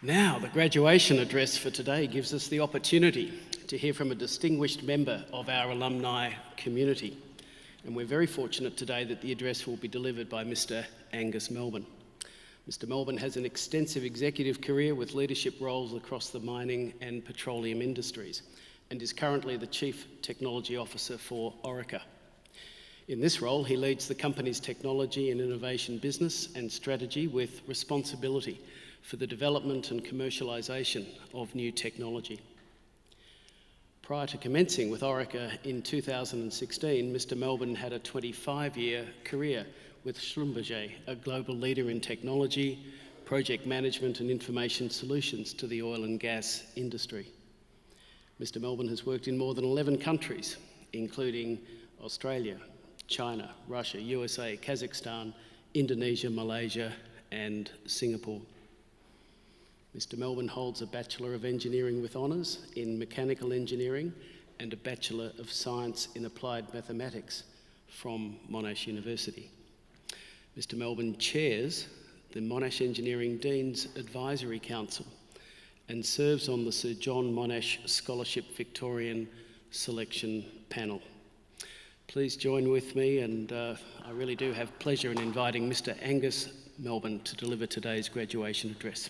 Now, the graduation address for today gives us the opportunity to hear from a distinguished member of our alumni community. And we're very fortunate today that the address will be delivered by Mr. Angus Melbourne. Mr. Melbourne has an extensive executive career with leadership roles across the mining and petroleum industries and is currently the Chief Technology Officer for Orica. In this role, he leads the company's technology and innovation business and strategy with responsibility for the development and commercialisation of new technology. Prior to commencing with Orica in 2016, Mr. Melbourne had a 25-year career with Schlumberger, a global leader in technology, project management and information solutions to the oil and gas industry. Mr. Melbourne has worked in more than 11 countries, including Australia, China, Russia, USA, Kazakhstan, Indonesia, Malaysia and Singapore. Mr. Melbourne holds a Bachelor of Engineering with Honours in Mechanical Engineering and a Bachelor of Science in Applied Mathematics from Monash University. Mr. Melbourne chairs the Monash Engineering Dean's Advisory Council and serves on the Sir John Monash Scholarship Victorian Selection Panel. Please join with me, and I really do have pleasure in inviting Mr. Angus Melbourne to deliver today's graduation address.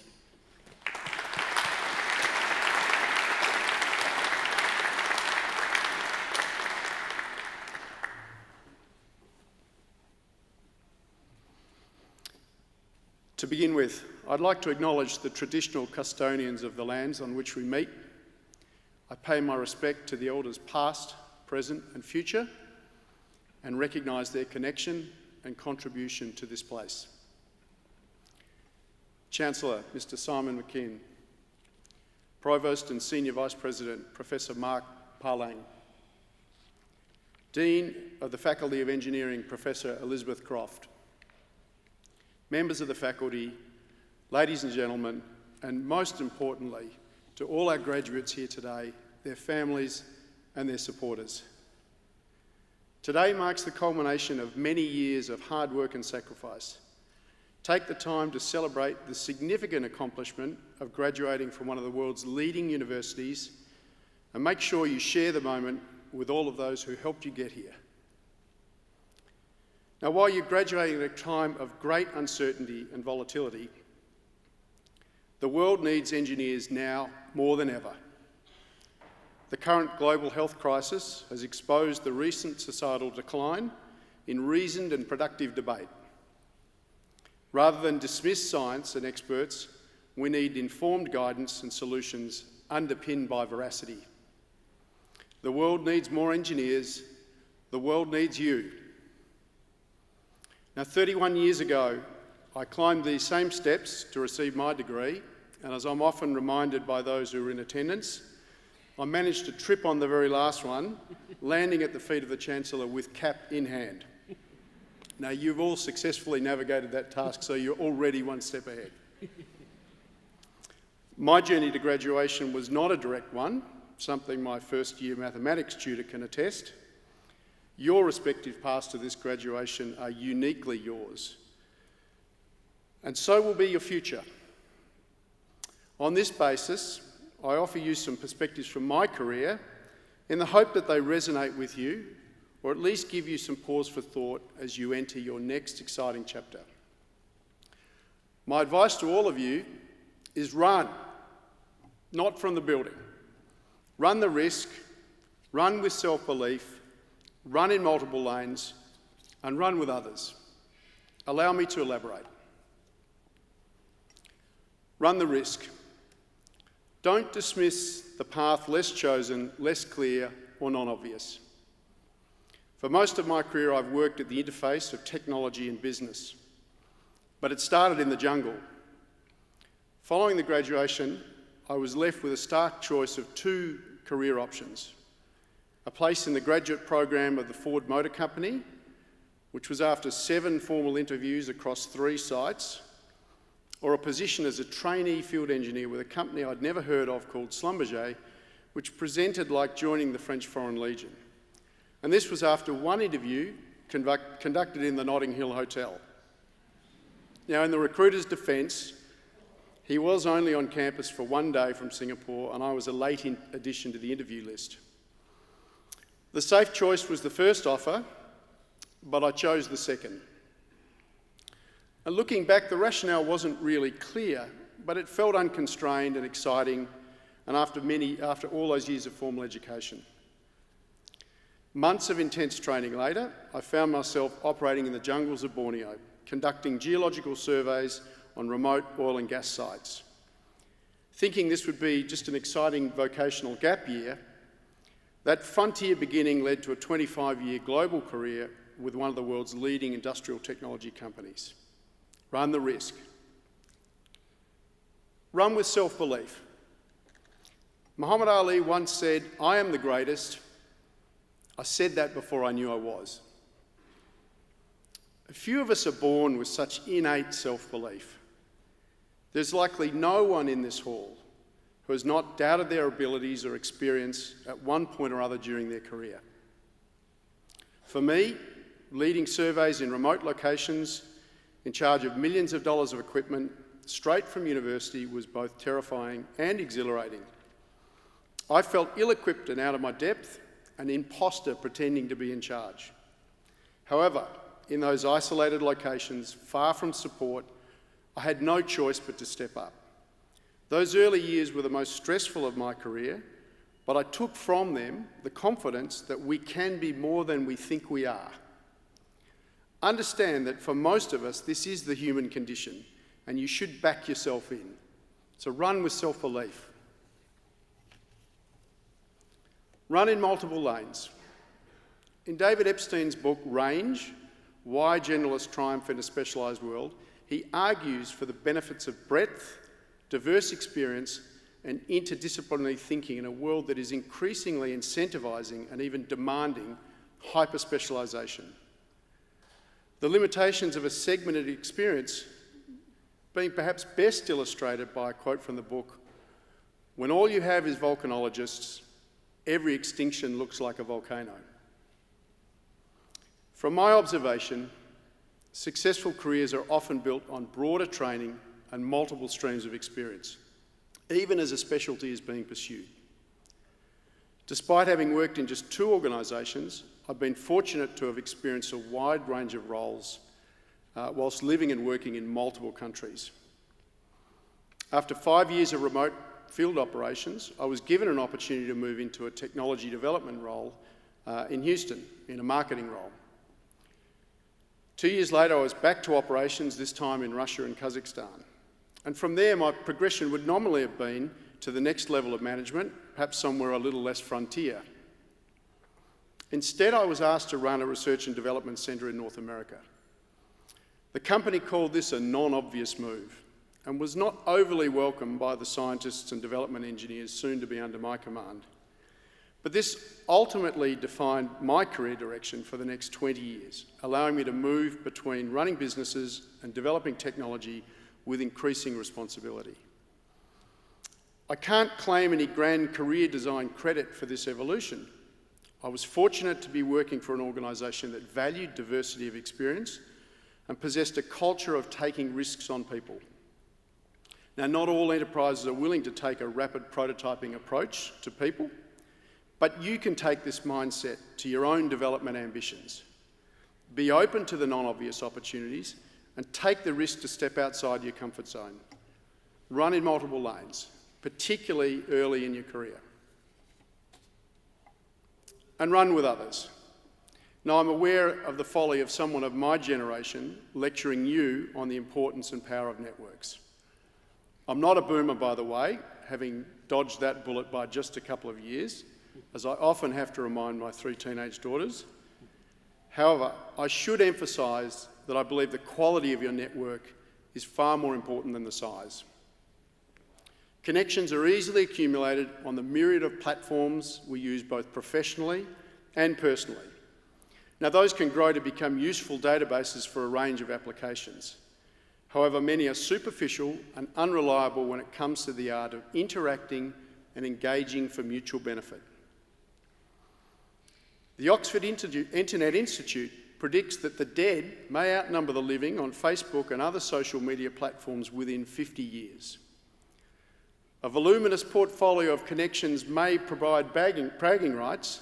To begin with, I'd like to acknowledge the traditional custodians of the lands on which we meet. I pay my respect to the elders past, present and future, and recognise their connection and contribution to this place. Chancellor, Mr. Simon McKeon, Provost and Senior Vice President, Professor Mark Parlang, Dean of the Faculty of Engineering, Professor Elizabeth Croft, members of the faculty, ladies and gentlemen, and most importantly, to all our graduates here today, their families and their supporters. Today marks the culmination of many years of hard work and sacrifice. Take the time to celebrate the significant accomplishment of graduating from one of the world's leading universities, and make sure you share the moment with all of those who helped you get here. Now, while you're graduating at a time of great uncertainty and volatility, the world needs engineers now more than ever. The current global health crisis has exposed the recent societal decline in reasoned and productive debate. Rather than dismiss science and experts, we need informed guidance and solutions underpinned by veracity. The world needs more engineers. The world needs you. Now, 31 years ago, I climbed these same steps to receive my degree, and as I'm often reminded by those who are in attendance, I managed to trip on the very last one, landing at the feet of the Chancellor with cap in hand. Now, you've all successfully navigated that task, so you're already one step ahead. My journey to graduation was not a direct one, something my first-year mathematics tutor can attest. Your respective paths to this graduation are uniquely yours, and so will be your future. On this basis, I offer you some perspectives from my career in the hope that they resonate with you, or at least give you some pause for thought as you enter your next exciting chapter. My advice to all of you is run, not from the building. Run the risk, run with self-belief, run in multiple lanes, and run with others. Allow me to elaborate. Run the risk. Don't dismiss the path less chosen, less clear, or non-obvious. For most of my career, I've worked at the interface of technology and business, but it started in the jungle. Following the graduation, I was left with a stark choice of two career options: a place in the graduate program of the Ford Motor Company, which was after 7 formal interviews across 3 sites, or a position as a trainee field engineer with a company I'd never heard of called Schlumberger, which presented like joining the French Foreign Legion. And this was after one interview conducted in the Notting Hill Hotel. Now, in the recruiter's defence, He was only on campus for one day from Singapore, and I was a late addition to the interview list. The safe choice was the first offer, but I chose the second. And looking back, the rationale wasn't really clear, but it felt unconstrained and exciting, and after all those years of formal education. Months of intense training later, I found myself operating in the jungles of Borneo, conducting geological surveys on remote oil and gas sites. Thinking this would be just an exciting vocational gap year, that frontier beginning led to a 25-year global career with one of the world's leading industrial technology companies. Run the risk. Run with self-belief. Muhammad Ali once said, "I am the greatest." I said that before I knew I was. A few of us are born with such innate self-belief. There's likely no one in this hall who has not doubted their abilities or experience at one point or other during their career. For me, leading surveys in remote locations, in charge of millions of dollars of equipment, straight from university, was both terrifying and exhilarating. I felt ill-equipped and out of my depth, an imposter pretending to be in charge. However, in those isolated locations, far from support, I had no choice but to step up. Those early years were the most stressful of my career, but I took from them the confidence that we can be more than we think we are. Understand that for most of us, this is the human condition, and you should back yourself in. So run with self-belief. Run in multiple lanes. In David Epstein's book, Range, Why Generalists Triumph in a Specialised World, he argues for the benefits of breadth, diverse experience, and interdisciplinary thinking in a world that is increasingly incentivising and even demanding hyper-specialisation. The limitations of a segmented experience being perhaps best illustrated by a quote from the book, "When all you have is volcanologists, every extinction looks like a volcano." From my observation, successful careers are often built on broader training and multiple streams of experience, even as a specialty is being pursued. Despite having worked in just 2 organisations, I've been fortunate to have experienced a wide range of roles whilst living and working in multiple countries. After 5 years of remote field operations, I was given an opportunity to move into a technology development role in Houston, in a marketing role. 2 years later, I was back to operations, this time in Russia and Kazakhstan. And from there, my progression would nominally have been to the next level of management, perhaps somewhere a little less frontier. Instead, I was asked to run a research and development centre in North America. The company called this a non-obvious move and was not overly welcomed by the scientists and development engineers soon to be under my command. But this ultimately defined my career direction for the next 20 years, allowing me to move between running businesses and developing technology with increasing responsibility. I can't claim any grand career design credit for this evolution. I was fortunate to be working for an organisation that valued diversity of experience and possessed a culture of taking risks on people. Now, not all enterprises are willing to take a rapid prototyping approach to people, but you can take this mindset to your own development ambitions. Be open to the non-obvious opportunities and take the risk to step outside your comfort zone. Run in multiple lanes, particularly early in your career. And run with others. Now, I'm aware of the folly of someone of my generation lecturing you on the importance and power of networks. I'm not a boomer, by the way, having dodged that bullet by just a couple of years, as I often have to remind my 3 teenage daughters. However, I should emphasise that I believe the quality of your network is far more important than the size. Connections are easily accumulated on the myriad of platforms we use both professionally and personally. Now, those can grow to become useful databases for a range of applications. However, many are superficial and unreliable when it comes to the art of interacting and engaging for mutual benefit. The Oxford Internet Institute predicts that the dead may outnumber the living on Facebook and other social media platforms within 50 years. A voluminous portfolio of connections may provide bragging rights,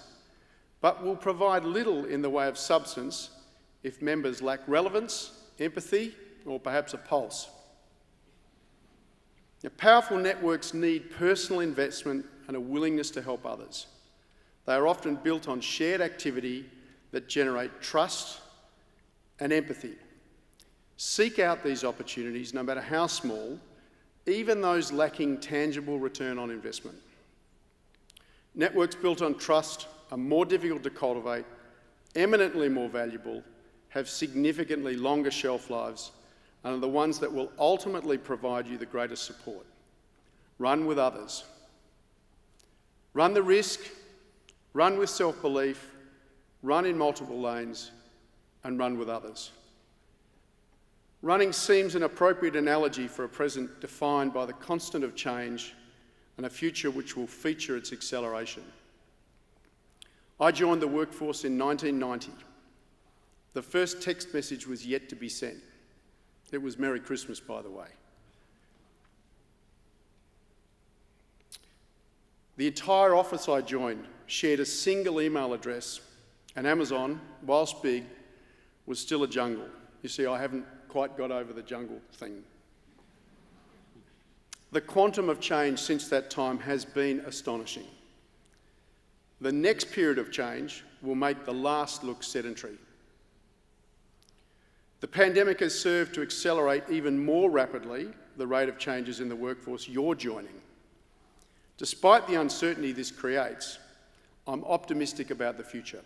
but will provide little in the way of substance if members lack relevance, empathy, or perhaps a pulse. Now, powerful networks need personal investment and a willingness to help others. They are often built on shared activity that generate trust and empathy. Seek out these opportunities, no matter how small, even those lacking tangible return on investment. Networks built on trust are more difficult to cultivate, eminently more valuable, have significantly longer shelf lives, and are the ones that will ultimately provide you the greatest support. Run with others. Run the risk, run with self-belief, run in multiple lanes, and run with others. Running seems an appropriate analogy for a present defined by the constant of change and a future which will feature its acceleration. I joined the workforce in 1990. The first text message was yet to be sent. It was Merry Christmas, by the way. The entire office I joined shared a single email address, and Amazon, whilst big, was still a jungle. You see, I haven't quite got over the jungle thing. The quantum of change since that time has been astonishing. The next period of change will make the last look sedentary. The pandemic has served to accelerate even more rapidly the rate of changes in the workforce you're joining. Despite the uncertainty this creates, I'm optimistic about the future.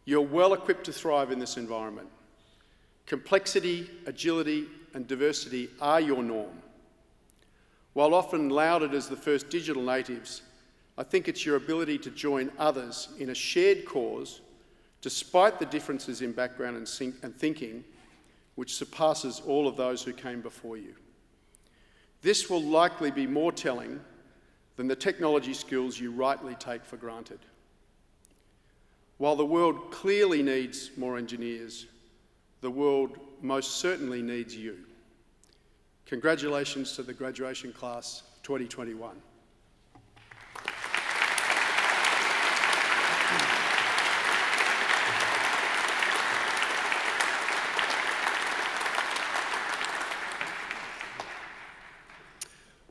You're well equipped to thrive in this environment. Complexity, agility, and diversity are your norm. While often lauded as the first digital natives, I think it's your ability to join others in a shared cause, despite the differences in background and thinking, which surpasses all of those who came before you. This will likely be more telling than the technology skills you rightly take for granted. While the world clearly needs more engineers, the world most certainly needs you. Congratulations to the graduation class 2021.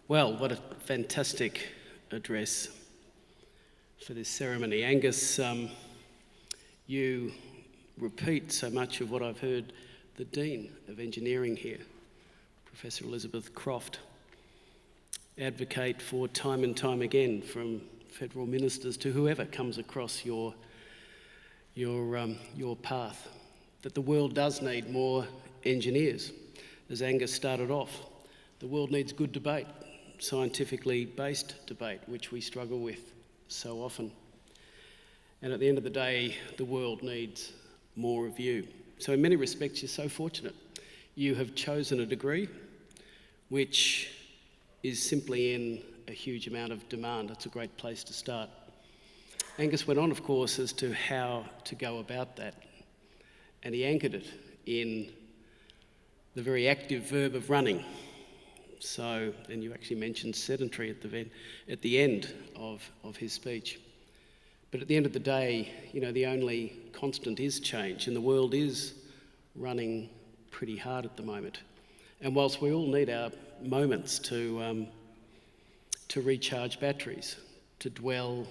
Well, what a fantastic address for this ceremony. Angus, you repeat so much of what I've heard the Dean of Engineering here, Professor Elizabeth Croft, advocate for time and time again, from federal ministers to whoever comes across your path, that the world does need more engineers. As Angus started off, the world needs good debate, scientifically based debate, which we struggle with so often. And at the end of the day, the world needs more of you. So in many respects, you're so fortunate. You have chosen a degree which is simply in a huge amount of demand. It's a great place to start. Angus went on, of course, as to how to go about that. And he anchored it in the very active verb of running. So, and you actually mentioned sedentary at the end of his speech. But at the end of the day, you know, the only constant is change, and the world is running pretty hard at the moment. And whilst we all need our moments to recharge batteries, to dwell,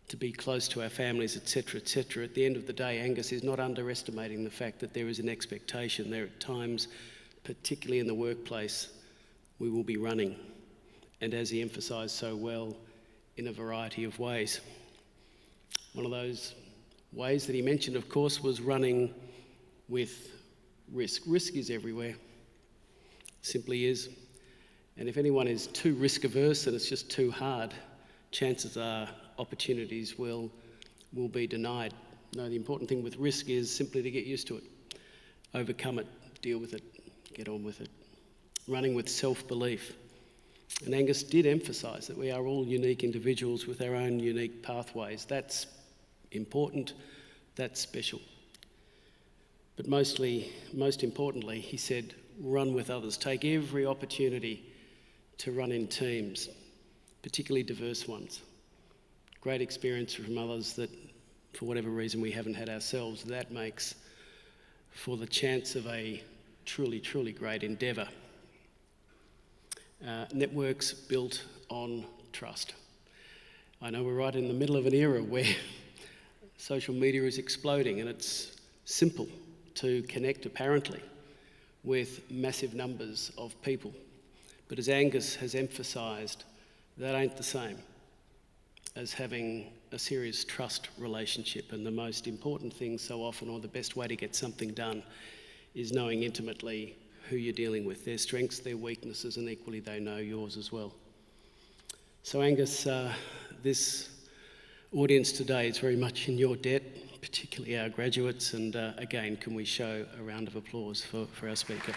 to be close to our families, etc., at the end of the day, Angus is not underestimating the fact that there is an expectation. There are times, particularly in the workplace, we will be running, and as he emphasised so well, in a variety of ways. One of those ways that he mentioned, of course, was running with risk. Risk is everywhere, simply is. And if anyone is too risk averse and it's just too hard, chances are opportunities will be denied. No, the important thing with risk is simply to get used to it, overcome it, deal with it, get on with it. Running with self-belief. And Angus did emphasise that we are all unique individuals with our own unique pathways. That's important, that's special. But most importantly, he said, run with others. Take every opportunity to run in teams, particularly diverse ones. Great experience from others that, for whatever reason, we haven't had ourselves. That makes for the chance of a truly, truly great endeavour. Networks built on trust. I know we're right in the middle of an era where social media is exploding, and it's simple to connect, apparently, with massive numbers of people. But as Angus has emphasised, that ain't the same as having a serious trust relationship. And the most important thing so often, or the best way to get something done, is knowing intimately who you're dealing with, their strengths, their weaknesses, and equally they know yours as well. So Angus, this audience today is very much in your debt, particularly our graduates, and again, can we show a round of applause for our speaker?